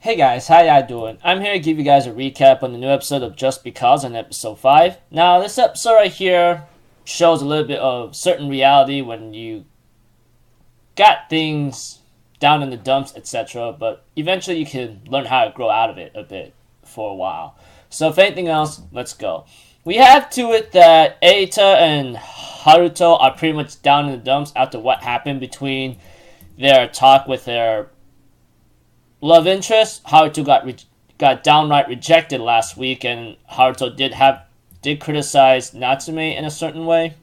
Hey guys, how y'all doing? I'm here to give you guys a recap on the new episode of Just Because on episode 5. Now, this episode right here shows a little bit of certain reality when you got things down in the dumps, etc. But eventually you can learn how to grow out of it a bit for a while. So if anything else, let's go. We have to it that Eita and Haruto are pretty much down in the dumps after what happened between their talk with their love interest. Haruto got downright rejected last week, and Haruto did criticize Natsume in a certain way.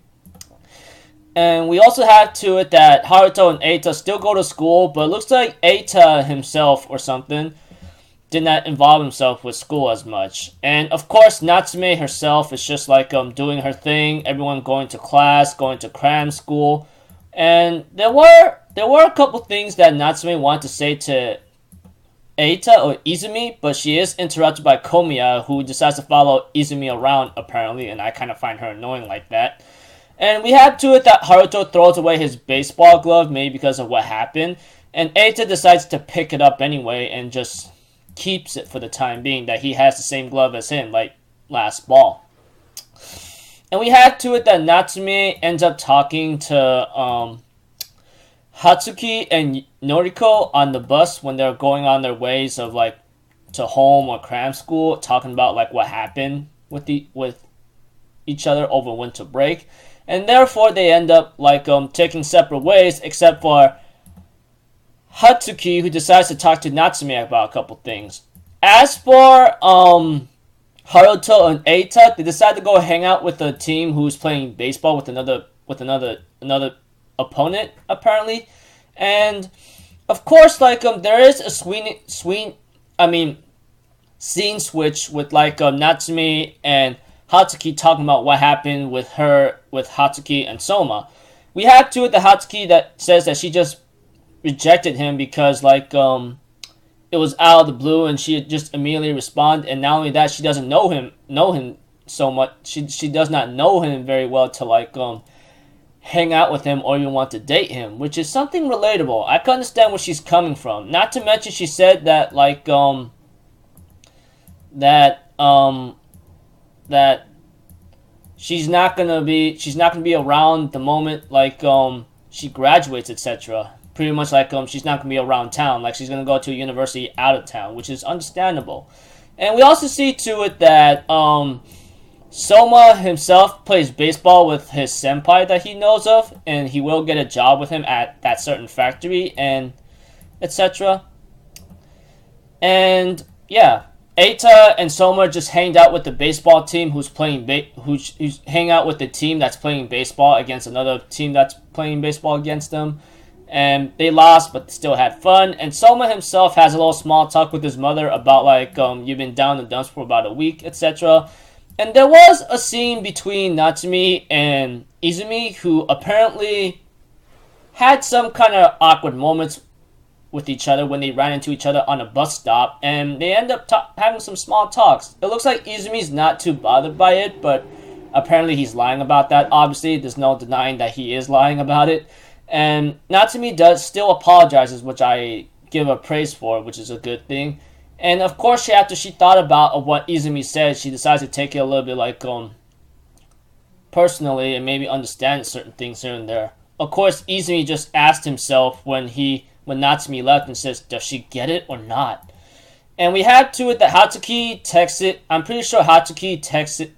And we also have to it that Haruto and Eita still go to school, but it looks like Eita himself or something did not involve himself with school as much. And of course, Natsume herself is just like doing her thing. Everyone going to class, going to cram school, and there were a couple things that Natsume wanted to say to Eita or Izumi, but she is interrupted by Komiya, who decides to follow Izumi around apparently, and I kind of find her annoying like that. And we have to it that Haruto throws away his baseball glove, maybe because of what happened, and Eita decides to pick it up anyway and just keeps it for the time being, that he has the same glove as him, like last ball. And we have to it that Natsume ends up talking to Hatsuki and Noriko on the bus when they're going on their ways of like to home or cram school, talking about like what happened with each other over winter break, and therefore they end up like taking separate ways, except for Hatsuki, who decides to talk to Natsume about a couple things. As for Haruto and Eita, they decide to go hang out with a team who's playing baseball with another opponent apparently, and of course like there is a scene switch with like Natsume and Hatsuki talking about what happened with Hatsuki and Soma. We have to the Hatsuki that says that she just rejected him because like it was out of the blue and she just immediately responded, and not only that, she doesn't know him so much, she does not know him very well to like hang out with him or even want to date him, which is something relatable. I can understand where she's coming from. Not to mention she said that like that she's not gonna be around the moment like she graduates, etc. Pretty much like she's not gonna be around town, like she's gonna go to a university out of town, which is understandable. And we also see to it that Soma himself plays baseball with his senpai that he knows of, and he will get a job with him at that certain factory, and etc. And yeah, Eita and Soma just hanged out with the baseball team who's hang out with the team that's playing baseball against another team that's playing baseball against them. And they lost, but still had fun. And Soma himself has a little small talk with his mother about like you've been down in the dumps for about a week, etc. And there was a scene between Natsume and Izumi, who apparently had some kind of awkward moments with each other when they ran into each other on a bus stop, and they end up having some small talks. It looks like Izumi's not too bothered by it, but apparently he's lying about that. Obviously, there's no denying that he is lying about it. And Natsume still apologizes, which I give her praise for, which is a good thing. And of course, after she thought about what Izumi said, she decides to take it a little bit like personally and maybe understand certain things here and there. Of course, Izumi just asked himself when Natsume left and says, does she get it or not? And we had to it that Hatsuki texted, I'm pretty sure Hatsuki texted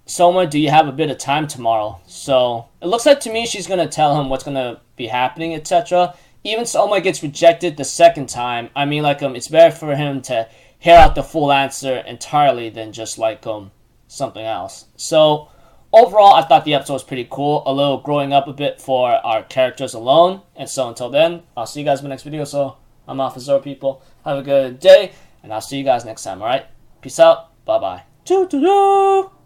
Soma, do you have a bit of time tomorrow? So it looks like to me she's going to tell him what's going to be happening, etc. Even Soma gets rejected the second time. I mean, like it's better for him to hear out the full answer entirely than just like something else. So overall, I thought the episode was pretty cool. A little growing up a bit for our characters alone. And so until then, I'll see you guys in the next video. So I'm off Zoro, people. Have a good day, and I'll see you guys next time, alright? Peace out. Bye-bye. Choo-choo-choo!